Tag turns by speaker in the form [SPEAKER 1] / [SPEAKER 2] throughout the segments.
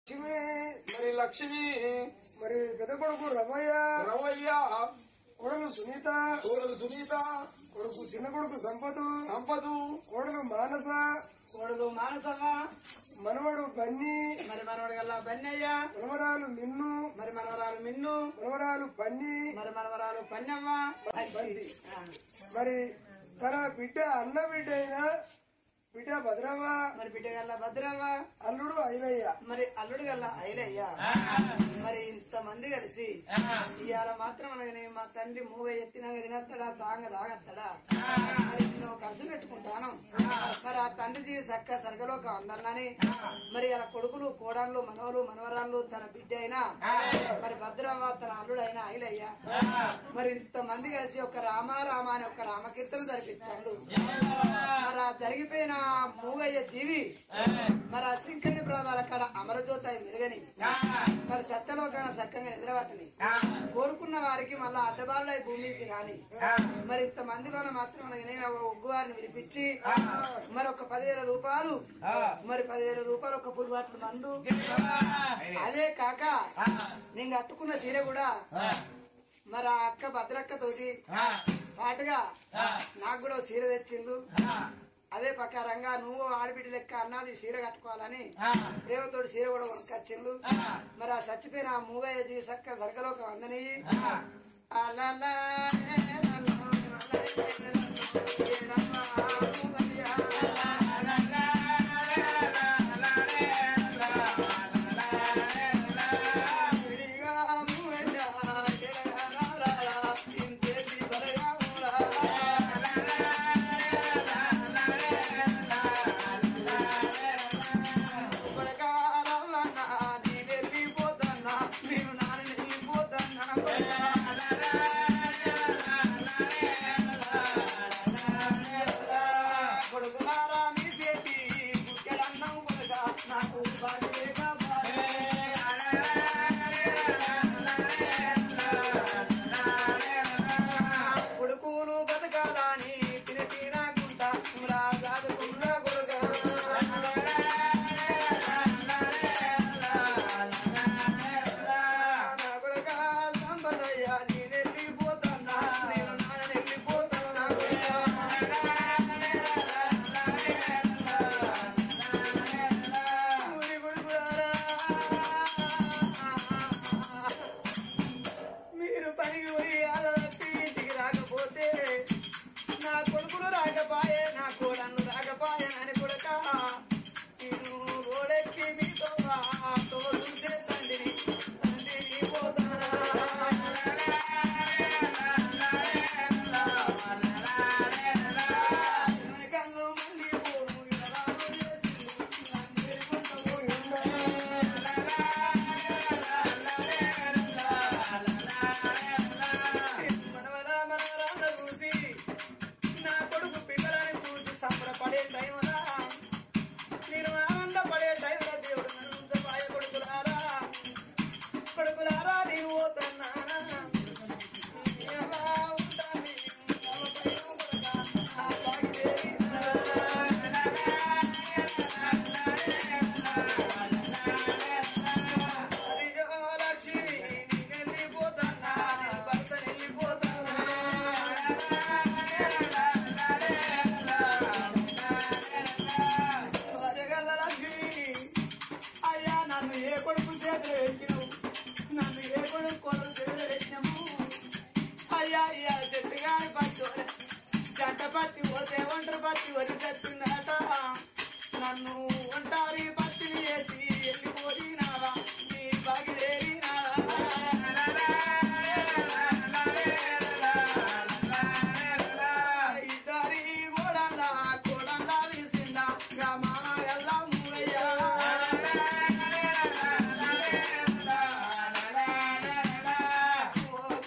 [SPEAKER 1] మరి లక్ష్మి
[SPEAKER 2] మరి పెద్ద కొడుకు రమయ్య కోడలు సునీత కొడుకు చిన్న కొడుకు సంపదు కోడలు మానస మనవడు బన్నీ
[SPEAKER 1] మరి మనవడు గల్లా బన్నయ్య
[SPEAKER 2] మనవరాలు మిన్ను మనవరాలు పన్ని
[SPEAKER 1] మనవరాలు పన్నమ్మ
[SPEAKER 2] మరి తన బిడ్డ అన్న బిడ్డ అయినా బిడ్డ భద్రవ్వ
[SPEAKER 1] మరి బిడ్డ గల్లా భద్రవ్వ
[SPEAKER 2] అల్లుడు ఐలయ్య
[SPEAKER 1] మరి అల్లుడు గల్లా ఐలయ్య మరి ఇంతమంది కలిసి ఇవాళ మాత్రం అనగానే మా తండ్రి మూగ ఎత్తినాక తినేస్తాడా తాగత్తాడా మరి నువ్వు ఖర్చు పెట్టుకుంటాను మరి ఆ తండ్రి జీవి చక్క సరగలోకి అందరినని మరి అలా కొడుకులు కోడళ్ళు మనవరాళ్ళు తన బిడ్డ అయినా మరి భద్రవ్వ తన అల్లుడు అయినా ఐలయ్య మరి ఇంతమంది కలిసి ఒక రామ అని ఒక రామకీర్తన జరిపిస్తాడు మరి ఆ జరిగిపోయిన మూగయ్య జీవి మరి ఆ శ్రీకర్ణి ప్రదాల కాడ అమరజ్యోతాయి మెరుగని మరి సత్యలోకాన చక్కగా నిద్రపట్టని కోరుకున్న వారికి మళ్ళా అడ్డబారులై భూమికి రాని మరి ఇంత మందిలోన మాత్రం ఒగ్గు వారిని వినిపించి మరి ఒక 10,000 రూపాయలు మరి 10,000 రూపాయలు ఒక పులిబాట్లు మందు అదే కాక నేను కట్టుకున్న చీర కూడా మరి ఆ అక్క భద్రక్క తోటి పాటుగా నాకు కూడా చీర తెచ్చిండు అదే ప్రకారంగా నువ్వు ఆడబిడ్డ లెక్క అన్నది చీర కట్టుకోవాలని ప్రేమతోటి చీర కూడా కొనుక్కొచ్చిండు మరి ఆ చచ్చిపోయిన ఆ మూగయ్య జీవి చక్క జరగలోకి వందని కొడుకులు బతకాలని తినకుంటా కొడుక సంపదయ్య నేను వెళ్ళిపోతున్నా నేను నాన్న వెళ్ళిపోతున్నా మీరు పనికి పోయి ఆదరట్టి ఇంటికి రాకపోతే నా కొడుకులు రాకపోయే నా కోడన్ను రాకపోయే అని కొడుక నేను రోడెక్కి మీతో తోడు తండ్రిని పోతానా కళ్ళు మళ్ళీ మనవరాళ్ళ చూసి నా కొడుకు పిల్లలని చూసి సంబరపడే టైంలా నేను ఆనందపడే టైంలో దేవుడు నన్ను పాయ కొడుకులారా నేను పోతున్నా ఎలా ఉంటాను లక్ష్మి నేను వెళ్ళిపోతున్నా నేను భర్త వెళ్ళిపోతున్నా అయ్యా నన్ను ఏ కొడుకు చేతులు పెట్టినావు నన్ను ఏ కొడుకు కొడుకు చేతులు పెట్టినాము అయ్యా అయ్యా చెట్టు గాని పచ్చి జంట పత్తి పోతే ఒంటరి పత్తి వరి తెచ్చిందట నన్ను ఒంటారి పత్తిని వేసి వెళ్ళిపోయినావా నీ బాగిలేరినావా ఇద్దరి కోడండా వేసిందా గ్రామాన ఎలా మూలయ్యా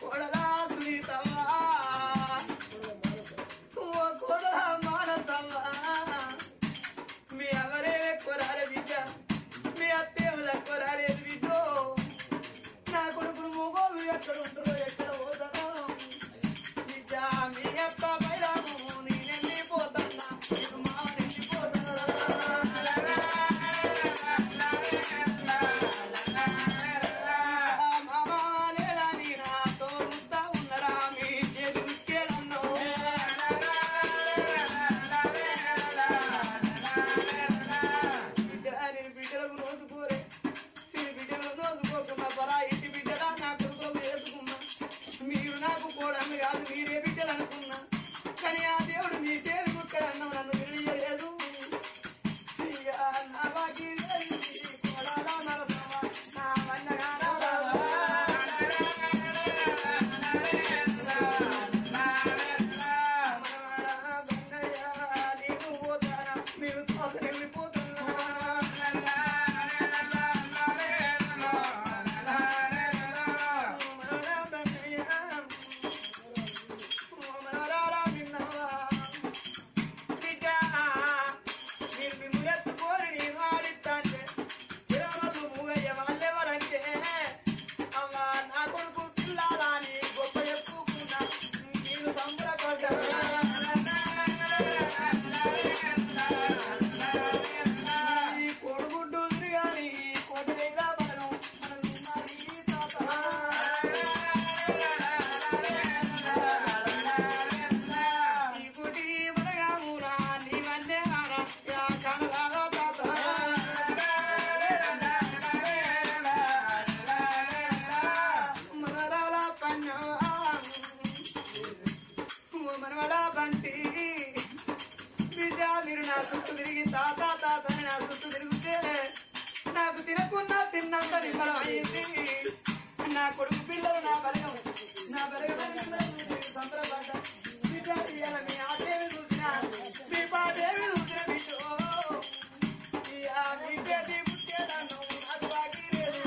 [SPEAKER 1] కోడలా సునీతవ్వా కోడలా మానసవ్వా మీ ఎవరే విమలం అయింది నా కొడుకు పిల్లలు నా బలగం సంబరపడ్డ మీ ఆదేవి చూసిన మీ పాదేవి చూసిన బిడ్డో బిడ్డది పుట్టేదాను అది బాకీ లేదు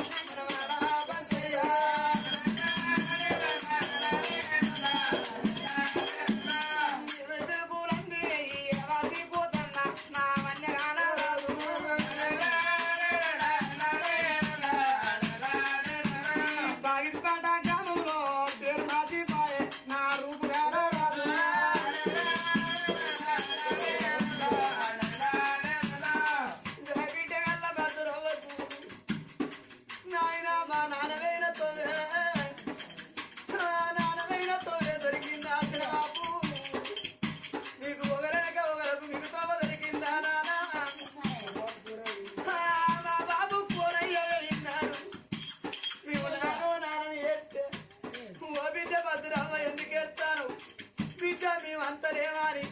[SPEAKER 1] మేమంతలేమని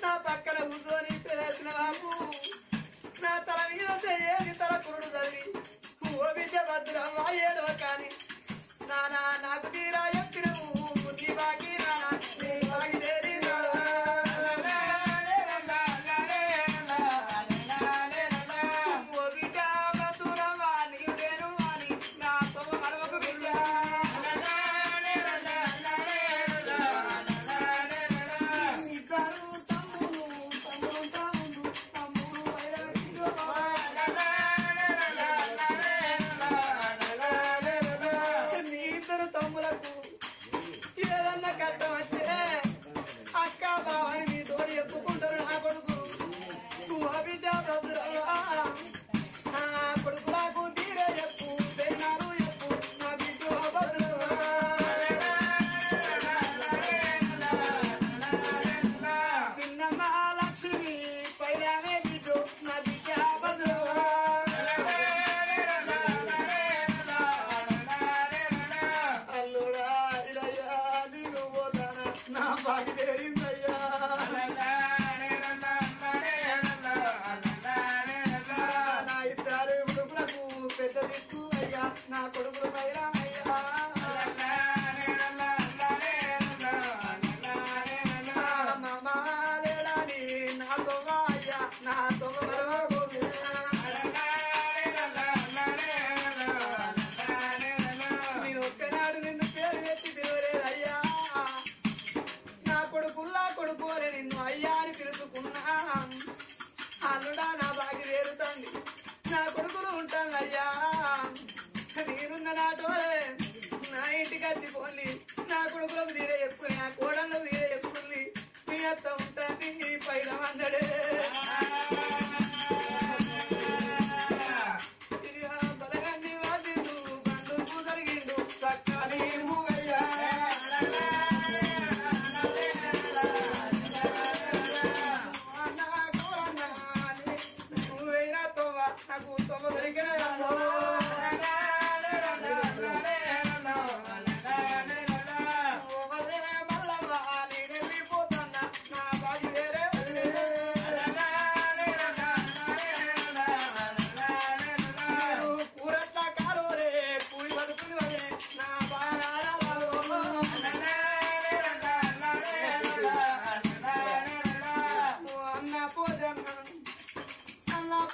[SPEAKER 1] నా పక్కన కూర్చొని పేసిన బాబు నా తల మీద ఏది తల కురుడు చదివి ఓ బిడ్డ భద్రమ్మ ఏడో కాని నానా నాకు తీరా ఎప్పినవు నీ బాకి నానా నీ బాకి దేరి ఓ బిడ్డ భద్రమ్మ నీవు దేను అని నా తొమ్మ మరొక బిడ్డ నా కొడుకులు మామాలేడాని నా తొమ్మ అయ్యా నా తొమ్మ మరవ నేను ఒక్కనాడు నిన్ను పేరు ఎత్తి పిలవలేదయ్యా నా కొడుకుల్లా కొడుకోలే నిన్ను అయ్యా అని పిలుచుకున్నా అల్లుడా నా బాగి వేరుతండి నా కొడుకులు ఉంటాను అయ్యా నేనున్న నాటోలే నా ఇంటికి వచ్చిపోండి నా కొడుకులకు తీరే చెప్పుకుని నా కోడళ్ళకు తీరే చెప్పుకుని మీ అత్త ఉంటుంది పైన అన్నాడే బలగాన్ని వాదిండు బండుకు జరిగిండు సక్కని మూగయ్యా నువ్వైనా తొమ్మ నాకు తొమ్మ దొరికిన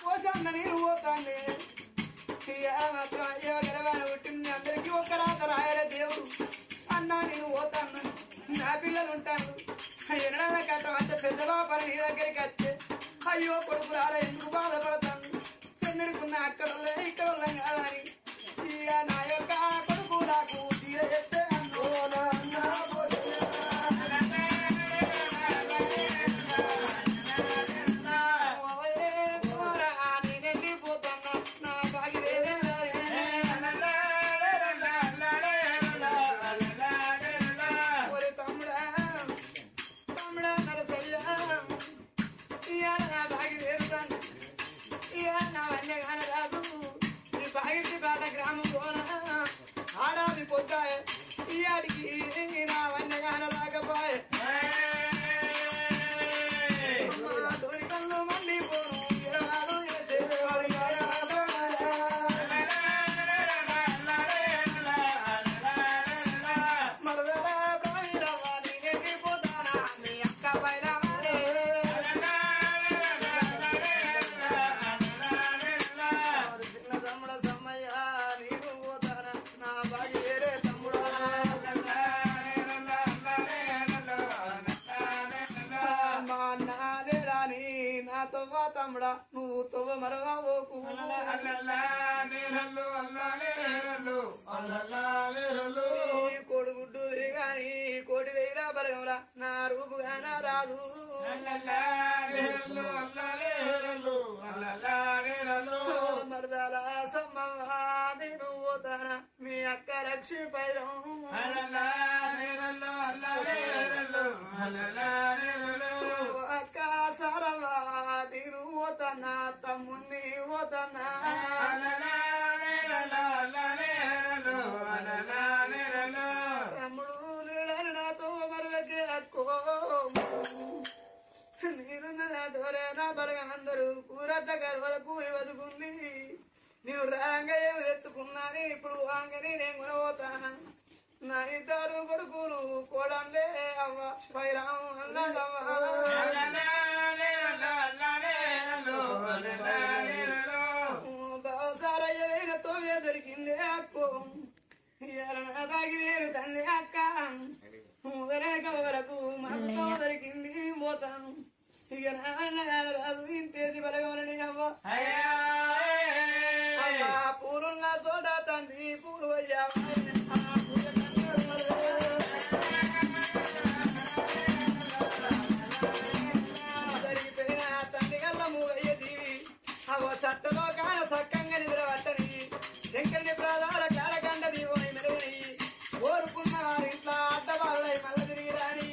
[SPEAKER 1] పోషన్న నేను పోతాండి మాత్రం అయ్యో గెలవాని పుట్టింది అందరికీ ఒక్క రాత రాయరే దేవుడు అన్నా నేను పోతాను నా పిల్లలు ఉంటాను ఎన్నడన్నా కట్టం అంత పెద్ద బాపని నీ దగ్గరికి వస్తే అయ్యో కొడుకు రారా ఎందుకు బాధపడతాను పెన్నడుకున్న అక్కడ ఇక్కడ కాదని ఇక నా యొక్క కొడుకు నాకు తీర చెప్తే గ్రామం పోనా ఆడాది పొద్దాయే ఈ ఆడికి నా వన్యగాన రాకపోయే తోని కళ్ళు మండి పోను ఇరవాలు కొడుగుడ్డు తిరిగాని కోటి వేయిరా బలగంరా నా రూపుగానా రాదు మరదల సమ్మవా నేను పోతానా మీ అక్క రక్షి పైరం అక్క సరవా నేను పోతానా తమ్ముని పోతానా తమ్ముడు నీడని నాతో మరలకే అక్కో నేను నాతోనే నా బరగనందరూ కూరట్ల గర్వల కూలి బతుకుంది నీవు రాంగా ఏమి తెచ్చుకున్నాని ఇప్పుడు వాంగని నేను కొనబోతాను నా ఇద్దరు కొడుకులు కోడలే అవ్వ పైరాం అన్నాడవ్వ బావసారయ్య వేన తోవే దొరికిందే అక్కో బాగి వేరు తండ్రి అక్క ఊరేక వరకు మనతో దొరికింది పోతాను ఇక రాదు ఇంతేది బలగమని అవ్వ పూలున్న చోట తండ్రి పూలు అయ్యా జరిగిపోయిన తండ్రి గల్ల మూగయ్యది అవ సత్తలో కాన సక్కంగా నిద్ర పట్టని శంకరుని ప్రాధార కాడకండ దీవని మెరుగని కోరుకున్న ఇంట్లో అడ్డ వాళ్ళై మళ్ళీ తిరిగి రాని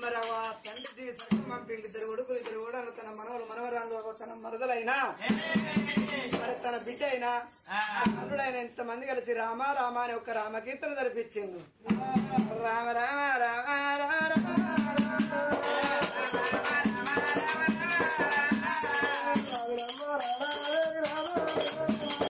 [SPEAKER 1] మరవ తండ్రి పంపింది ఇద్దరు కొడుకులు ఇద్దరు ఓడలు తన మనవలు మనవరాలు తన మరదలైనా మరి తన బిడ్డ అయినా అల్లుడైన ఇంతమంది కలిసి రామ రామ అని ఒక రామకీర్తన జరిపించింది రామ రామ రామ